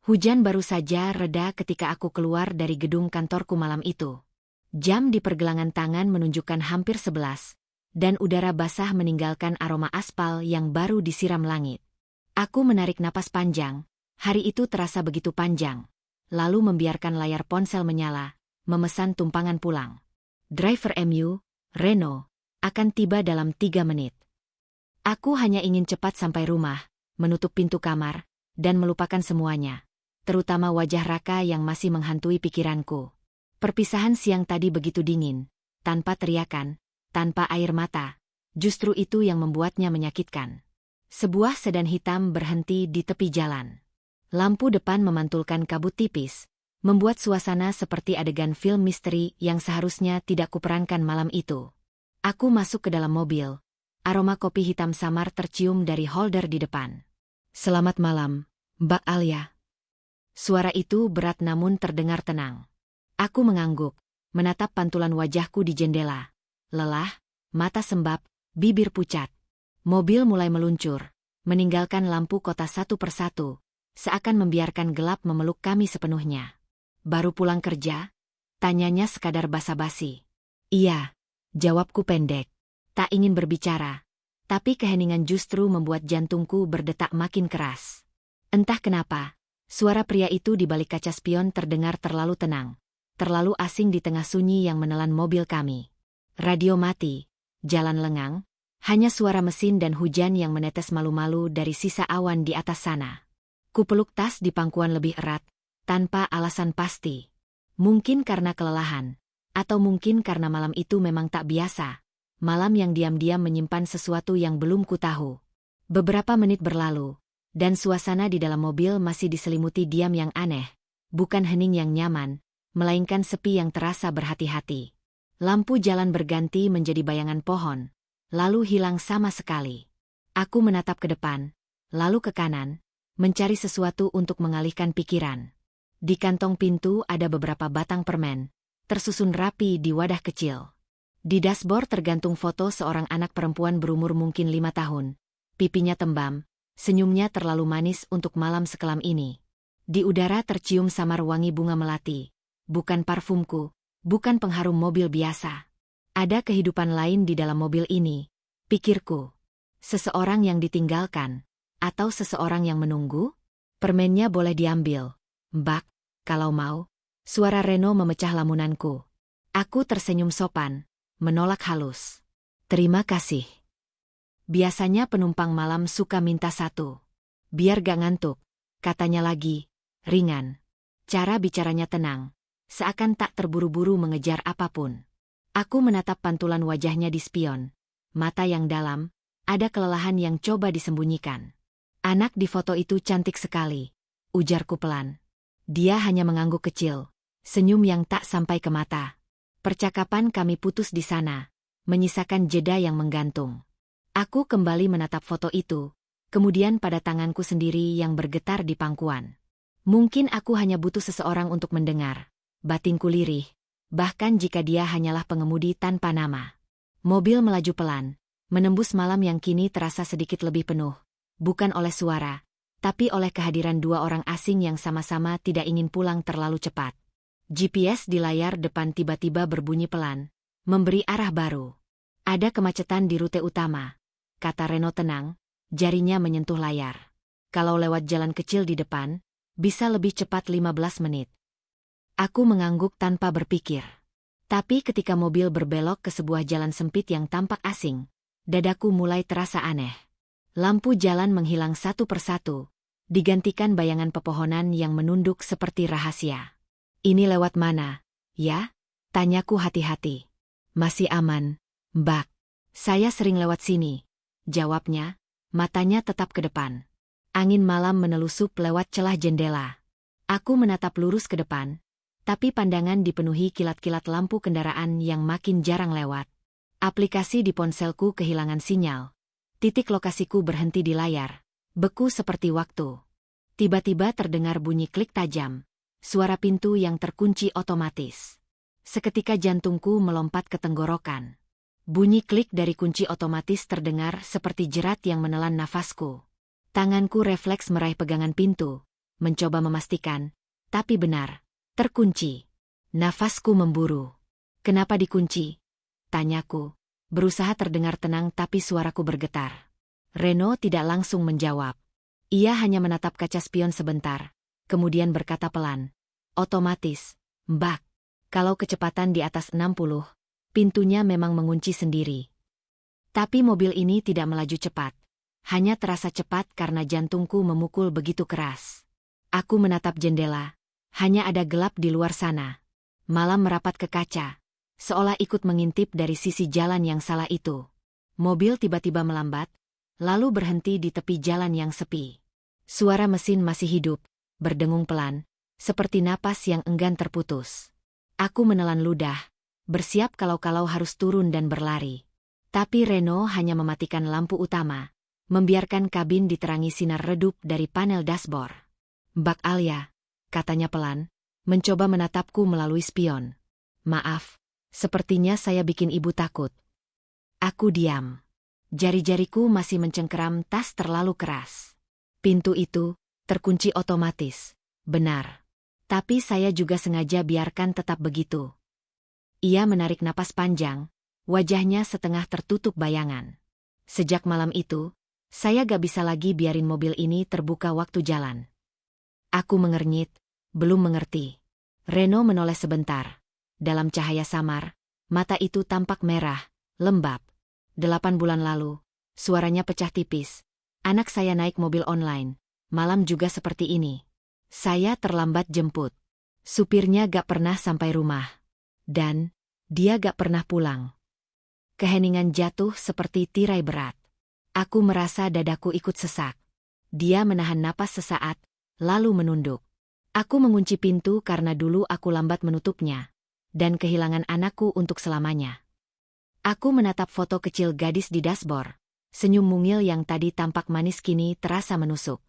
Hujan baru saja reda ketika aku keluar dari gedung kantorku malam itu. Jam di pergelangan tangan menunjukkan hampir 11, dan udara basah meninggalkan aroma aspal yang baru disiram langit. Aku menarik napas panjang, hari itu terasa begitu panjang. Lalu membiarkan layar ponsel menyala, memesan tumpangan pulang. Driver MU, Reno, akan tiba dalam 3 menit. Aku hanya ingin cepat sampai rumah, menutup pintu kamar, dan melupakan semuanya. Terutama wajah Raka yang masih menghantui pikiranku. Perpisahan siang tadi begitu dingin, tanpa teriakan, tanpa air mata. Justru itu yang membuatnya menyakitkan. Sebuah sedan hitam berhenti di tepi jalan. Lampu depan memantulkan kabut tipis, membuat suasana seperti adegan film misteri yang seharusnya tidak kuperankan malam itu. Aku masuk ke dalam mobil. Aroma kopi hitam samar tercium dari holder di depan. "Selamat malam, Mbak Alia." Suara itu berat namun terdengar tenang. Aku mengangguk, menatap pantulan wajahku di jendela. Lelah, mata sembab, bibir pucat. Mobil mulai meluncur, meninggalkan lampu kota satu persatu, seakan membiarkan gelap memeluk kami sepenuhnya. "Baru pulang kerja?" tanyanya sekadar basa-basi. "Iya," jawabku pendek. Tak ingin berbicara, tapi keheningan justru membuat jantungku berdetak makin keras. Entah kenapa, suara pria itu di balik kaca spion terdengar terlalu tenang. Terlalu asing di tengah sunyi yang menelan mobil kami. Radio mati, jalan lengang, hanya suara mesin dan hujan yang menetes malu-malu dari sisa awan di atas sana. Kupeluk tas di pangkuan lebih erat, tanpa alasan pasti. Mungkin karena kelelahan, atau mungkin karena malam itu memang tak biasa. Malam yang diam-diam menyimpan sesuatu yang belum ku tahu. Beberapa menit berlalu, dan suasana di dalam mobil masih diselimuti diam yang aneh, bukan hening yang nyaman, melainkan sepi yang terasa berhati-hati. Lampu jalan berganti menjadi bayangan pohon, lalu hilang sama sekali. Aku menatap ke depan, lalu ke kanan, mencari sesuatu untuk mengalihkan pikiran. Di kantong pintu ada beberapa batang permen, tersusun rapi di wadah kecil. Di dashboard tergantung foto seorang anak perempuan berumur mungkin 5 tahun. Pipinya tembam, senyumnya terlalu manis untuk malam sekelam ini. Di udara tercium samar wangi bunga melati. Bukan parfumku, bukan pengharum mobil biasa. Ada kehidupan lain di dalam mobil ini, pikirku. Seseorang yang ditinggalkan, atau seseorang yang menunggu? "Permennya boleh diambil, Mbak, kalau mau." Suara Reno memecah lamunanku. Aku tersenyum sopan, menolak halus. "Terima kasih." Biasanya penumpang malam suka minta satu. "Biar gak ngantuk," katanya lagi, ringan. Cara bicaranya tenang, seakan tak terburu-buru mengejar apapun. Aku menatap pantulan wajahnya di spion. Mata yang dalam, ada kelelahan yang coba disembunyikan. "Anak di foto itu cantik sekali," ujarku pelan. Dia hanya mengangguk kecil, senyum yang tak sampai ke mata. Percakapan kami putus di sana, menyisakan jeda yang menggantung. Aku kembali menatap foto itu, kemudian pada tanganku sendiri yang bergetar di pangkuan. Mungkin aku hanya butuh seseorang untuk mendengar. Batinku lirih, bahkan jika dia hanyalah pengemudi tanpa nama. Mobil melaju pelan, menembus malam yang kini terasa sedikit lebih penuh, bukan oleh suara, tapi oleh kehadiran 2 orang asing yang sama-sama tidak ingin pulang terlalu cepat. GPS di layar depan tiba-tiba berbunyi pelan, memberi arah baru. "Ada kemacetan di rute utama," kata Reno tenang, jarinya menyentuh layar. "Kalau lewat jalan kecil di depan, bisa lebih cepat 15 menit. Aku mengangguk tanpa berpikir. Tapi ketika mobil berbelok ke sebuah jalan sempit yang tampak asing, dadaku mulai terasa aneh. Lampu jalan menghilang satu persatu, digantikan bayangan pepohonan yang menunduk seperti rahasia. "Ini lewat mana, ya?" tanyaku hati-hati. "Masih aman, Mbak. Saya sering lewat sini," jawabnya, matanya tetap ke depan. Angin malam menelusup lewat celah jendela. Aku menatap lurus ke depan, tapi pandangan dipenuhi kilat-kilat lampu kendaraan yang makin jarang lewat. Aplikasi di ponselku kehilangan sinyal. Titik lokasiku berhenti di layar, beku seperti waktu. Tiba-tiba terdengar bunyi klik tajam, suara pintu yang terkunci otomatis. Seketika jantungku melompat ke tenggorokan. Bunyi klik dari kunci otomatis terdengar seperti jerat yang menelan nafasku. Tanganku refleks meraih pegangan pintu, mencoba memastikan. Tapi benar, terkunci. Nafasku memburu. Kenapa dikunci? Tanyaku. Berusaha terdengar tenang tapi suaraku bergetar. Reno tidak langsung menjawab. Ia hanya menatap kaca spion sebentar, kemudian berkata pelan. Otomatis, Mbak. Kalau kecepatan di atas 60, pintunya memang mengunci sendiri. Tapi mobil ini tidak melaju cepat. Hanya terasa cepat karena jantungku memukul begitu keras. Aku menatap jendela. Hanya ada gelap di luar sana. Malam merapat ke kaca, seolah ikut mengintip dari sisi jalan yang salah itu. Mobil tiba-tiba melambat, lalu berhenti di tepi jalan yang sepi. Suara mesin masih hidup, berdengung pelan, seperti napas yang enggan terputus. Aku menelan ludah, bersiap kalau-kalau harus turun dan berlari. Tapi Reno hanya mematikan lampu utama, membiarkan kabin diterangi sinar redup dari panel dashboard. Mbak Alia, katanya pelan, mencoba menatapku melalui spion. Maaf, sepertinya saya bikin ibu takut. Aku diam. Jari-jariku masih mencengkeram tas terlalu keras. Pintu itu terkunci otomatis. Benar. Tapi saya juga sengaja biarkan tetap begitu. Ia menarik napas panjang, wajahnya setengah tertutup bayangan. Sejak malam itu, saya gak bisa lagi biarin mobil ini terbuka waktu jalan. Aku mengernyit, belum mengerti. Reno menoleh sebentar. Dalam cahaya samar, mata itu tampak merah, lembab. 8 bulan lalu, suaranya pecah tipis. Anak saya naik mobil online. Malam juga seperti ini. Saya terlambat jemput. Supirnya gak pernah sampai rumah. Dan dia gak pernah pulang. Keheningan jatuh seperti tirai berat. Aku merasa dadaku ikut sesak. Dia menahan napas sesaat, lalu menunduk. Aku mengunci pintu karena dulu aku lambat menutupnya. Dan kehilangan anakku untuk selamanya. Aku menatap foto kecil gadis di dashboard. Senyum mungil yang tadi tampak manis kini terasa menusuk.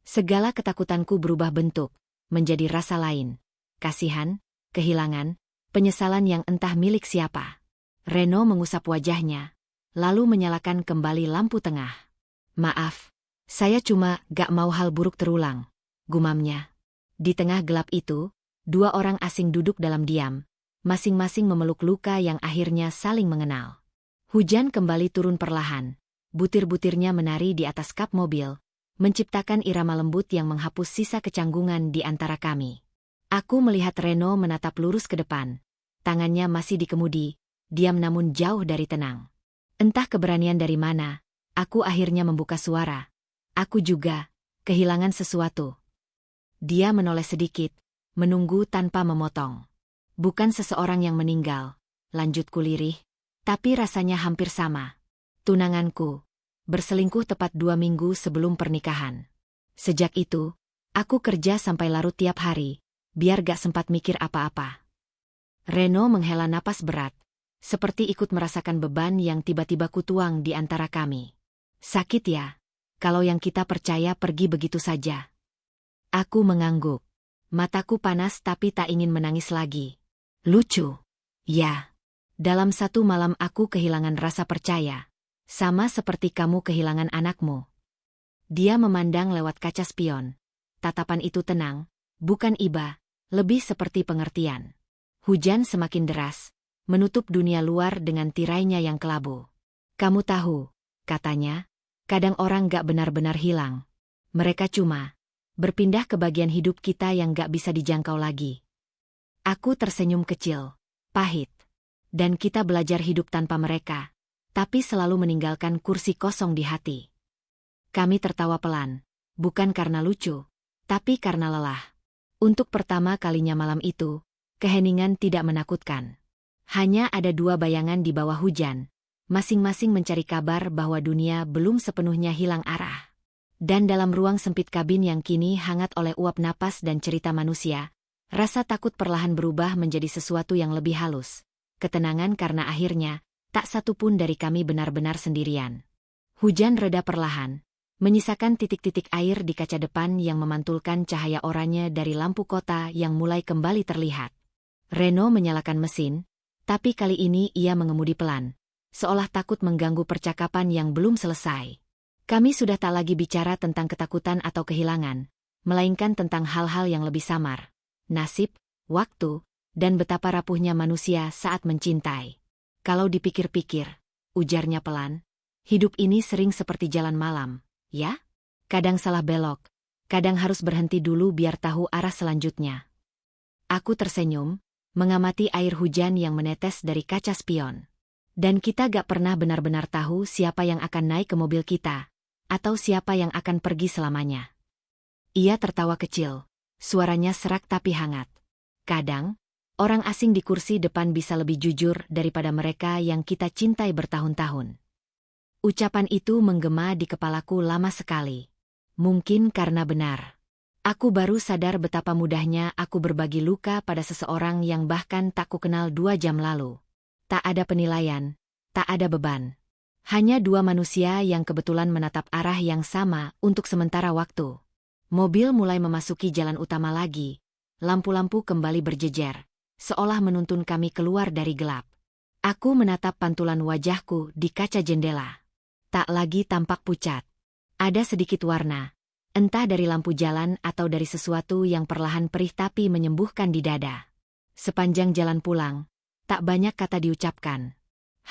Segala ketakutanku berubah bentuk, menjadi rasa lain. Kasihan, kehilangan, penyesalan yang entah milik siapa. Reno mengusap wajahnya, lalu menyalakan kembali lampu tengah. Maaf, saya cuma gak mau hal buruk terulang, gumamnya. Di tengah gelap itu, 2 orang asing duduk dalam diam, masing-masing memeluk luka yang akhirnya saling mengenal. Hujan kembali turun perlahan. Butir-butirnya menari di atas kap mobil, menciptakan irama lembut yang menghapus sisa kecanggungan di antara kami. Aku melihat Reno menatap lurus ke depan. Tangannya masih di kemudi, diam namun jauh dari tenang. Entah keberanian dari mana, aku akhirnya membuka suara. Aku juga kehilangan sesuatu. Dia menoleh sedikit, menunggu tanpa memotong. Bukan seseorang yang meninggal, lanjutku lirih, tapi rasanya hampir sama. Tunanganku. Berselingkuh tepat 2 minggu sebelum pernikahan. Sejak itu, aku kerja sampai larut tiap hari, biar gak sempat mikir apa-apa. Reno menghela napas berat, seperti ikut merasakan beban yang tiba-tiba kutuang di antara kami. Sakit ya, kalau yang kita percaya pergi begitu saja. Aku mengangguk. Mataku panas tapi tak ingin menangis lagi. Lucu. Ya. Dalam satu malam aku kehilangan rasa percaya. Sama seperti kamu kehilangan anakmu. Dia memandang lewat kaca spion. Tatapan itu tenang, bukan iba, lebih seperti pengertian. Hujan semakin deras, menutup dunia luar dengan tirainya yang kelabu. Kamu tahu, katanya, kadang orang gak benar-benar hilang. Mereka cuma berpindah ke bagian hidup kita yang gak bisa dijangkau lagi. Aku tersenyum kecil, pahit. Dan kita belajar hidup tanpa mereka. Tapi selalu meninggalkan kursi kosong di hati. Kami tertawa pelan, bukan karena lucu, tapi karena lelah. Untuk pertama kalinya malam itu, keheningan tidak menakutkan. Hanya ada 2 bayangan di bawah hujan, masing-masing mencari kabar bahwa dunia belum sepenuhnya hilang arah. Dan dalam ruang sempit kabin yang kini hangat oleh uap napas dan cerita manusia, rasa takut perlahan berubah menjadi sesuatu yang lebih halus. Ketenangan karena akhirnya, tak satu pun dari kami benar-benar sendirian. Hujan reda perlahan, menyisakan titik-titik air di kaca depan yang memantulkan cahaya oranye dari lampu kota yang mulai kembali terlihat. Reno menyalakan mesin, tapi kali ini ia mengemudi pelan, seolah takut mengganggu percakapan yang belum selesai. Kami sudah tak lagi bicara tentang ketakutan atau kehilangan, melainkan tentang hal-hal yang lebih samar. Nasib, waktu, dan betapa rapuhnya manusia saat mencintai. Kalau dipikir-pikir, ujarnya pelan, hidup ini sering seperti jalan malam, ya? Kadang salah belok, kadang harus berhenti dulu biar tahu arah selanjutnya. Aku tersenyum, mengamati air hujan yang menetes dari kaca spion. Dan kita gak pernah benar-benar tahu siapa yang akan naik ke mobil kita, atau siapa yang akan pergi selamanya. Ia tertawa kecil, suaranya serak tapi hangat. Kadang, orang asing di kursi depan bisa lebih jujur daripada mereka yang kita cintai bertahun-tahun. Ucapan itu menggema di kepalaku lama sekali. Mungkin karena benar. Aku baru sadar betapa mudahnya aku berbagi luka pada seseorang yang bahkan tak kukenal 2 jam lalu. Tak ada penilaian, tak ada beban. Hanya 2 manusia yang kebetulan menatap arah yang sama untuk sementara waktu. Mobil mulai memasuki jalan utama lagi. Lampu-lampu kembali berjejer, seolah menuntun kami keluar dari gelap. Aku menatap pantulan wajahku di kaca jendela. Tak lagi tampak pucat. Ada sedikit warna, entah dari lampu jalan atau dari sesuatu yang perlahan perih tapi menyembuhkan di dada. Sepanjang jalan pulang, tak banyak kata diucapkan.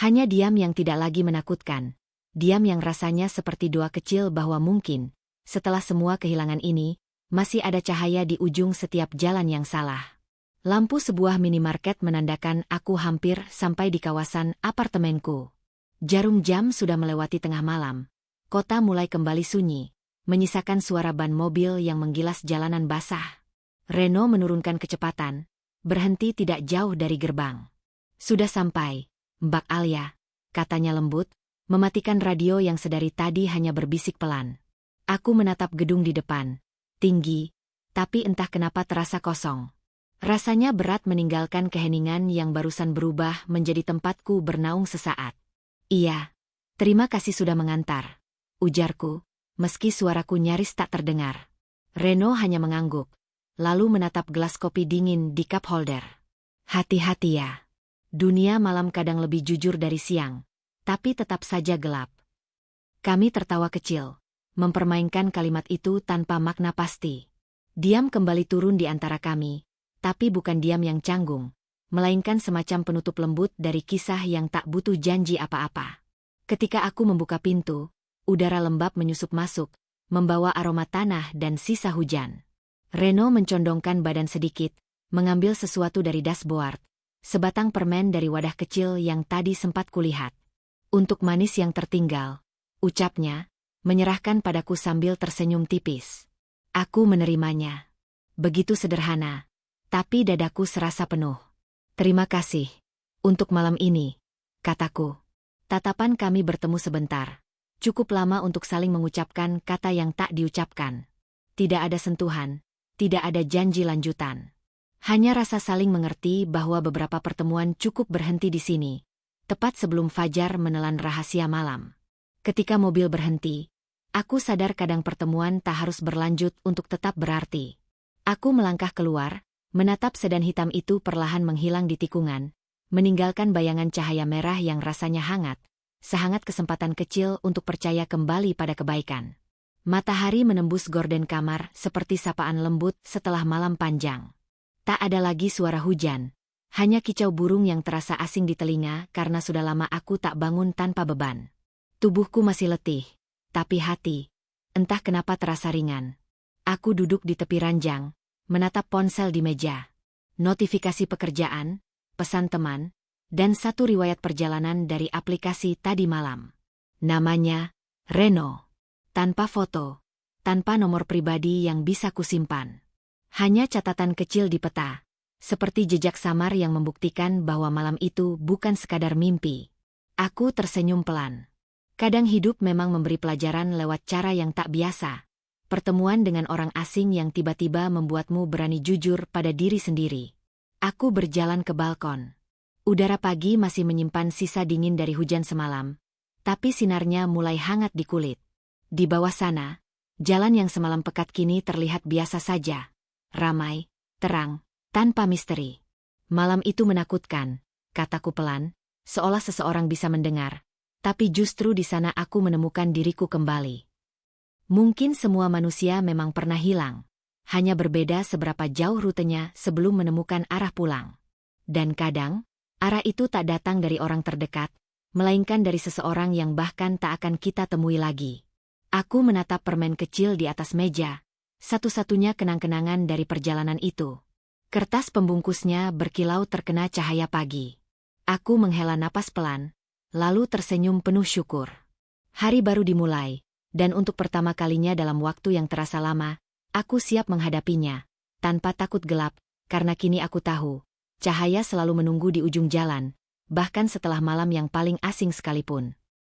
Hanya diam yang tidak lagi menakutkan. Diam yang rasanya seperti doa kecil bahwa mungkin, setelah semua kehilangan ini, masih ada cahaya di ujung setiap jalan yang salah. Lampu sebuah minimarket menandakan aku hampir sampai di kawasan apartemenku. Jarum jam sudah melewati tengah malam. Kota mulai kembali sunyi, menyisakan suara ban mobil yang menggilas jalanan basah. Reno menurunkan kecepatan, berhenti tidak jauh dari gerbang. Sudah sampai, Mbak Alia, katanya lembut, mematikan radio yang sedari tadi hanya berbisik pelan. Aku menatap gedung di depan, tinggi, tapi entah kenapa terasa kosong. Rasanya berat meninggalkan keheningan yang barusan berubah menjadi tempatku bernaung sesaat. Iya, terima kasih sudah mengantar, ujarku, meski suaraku nyaris tak terdengar. Reno hanya mengangguk, lalu menatap gelas kopi dingin di cup holder. Hati-hati ya. Dunia malam kadang lebih jujur dari siang, tapi tetap saja gelap. Kami tertawa kecil, mempermainkan kalimat itu tanpa makna pasti. Diam kembali turun di antara kami, tapi bukan diam yang canggung, melainkan semacam penutup lembut dari kisah yang tak butuh janji apa-apa. Ketika aku membuka pintu, udara lembab menyusup masuk, membawa aroma tanah dan sisa hujan. Reno mencondongkan badan sedikit, mengambil sesuatu dari dashboard. Sebatang permen dari wadah kecil yang tadi sempat kulihat. Untuk manis yang tertinggal, ucapnya, menyerahkan padaku sambil tersenyum tipis. Aku menerimanya. Begitu sederhana, tapi dadaku serasa penuh. Terima kasih. Untuk malam ini, kataku. Tatapan kami bertemu sebentar. Cukup lama untuk saling mengucapkan kata yang tak diucapkan. Tidak ada sentuhan, tidak ada janji lanjutan. Hanya rasa saling mengerti bahwa beberapa pertemuan cukup berhenti di sini, tepat sebelum fajar menelan rahasia malam. Ketika mobil berhenti, aku sadar kadang pertemuan tak harus berlanjut untuk tetap berarti. Aku melangkah keluar, menatap sedan hitam itu perlahan menghilang di tikungan, meninggalkan bayangan cahaya merah yang rasanya hangat, sehangat kesempatan kecil untuk percaya kembali pada kebaikan. Matahari menembus gorden kamar seperti sapaan lembut setelah malam panjang. Tak ada lagi suara hujan, hanya kicau burung yang terasa asing di telinga karena sudah lama aku tak bangun tanpa beban. Tubuhku masih letih, tapi hati, entah kenapa terasa ringan. Aku duduk di tepi ranjang, menatap ponsel di meja. Notifikasi pekerjaan, pesan teman, dan satu riwayat perjalanan dari aplikasi tadi malam. Namanya, Reno. Tanpa foto, tanpa nomor pribadi yang bisa kusimpan. Hanya catatan kecil di peta, seperti jejak samar yang membuktikan bahwa malam itu bukan sekadar mimpi. Aku tersenyum pelan. Kadang hidup memang memberi pelajaran lewat cara yang tak biasa. Pertemuan dengan orang asing yang tiba-tiba membuatmu berani jujur pada diri sendiri. Aku berjalan ke balkon. Udara pagi masih menyimpan sisa dingin dari hujan semalam, tapi sinarnya mulai hangat di kulit. Di bawah sana, jalan yang semalam pekat kini terlihat biasa saja. Ramai, terang, tanpa misteri. Malam itu menakutkan, kataku pelan, seolah seseorang bisa mendengar. Tapi justru di sana aku menemukan diriku kembali. Mungkin semua manusia memang pernah hilang, hanya berbeda seberapa jauh rutenya sebelum menemukan arah pulang. Dan kadang, arah itu tak datang dari orang terdekat, melainkan dari seseorang yang bahkan tak akan kita temui lagi. Aku menatap permen kecil di atas meja, satu-satunya kenang-kenangan dari perjalanan itu. Kertas pembungkusnya berkilau terkena cahaya pagi. Aku menghela napas pelan, lalu tersenyum penuh syukur. Hari baru dimulai, dan untuk pertama kalinya dalam waktu yang terasa lama, aku siap menghadapinya, tanpa takut gelap, karena kini aku tahu, cahaya selalu menunggu di ujung jalan, bahkan setelah malam yang paling asing sekalipun.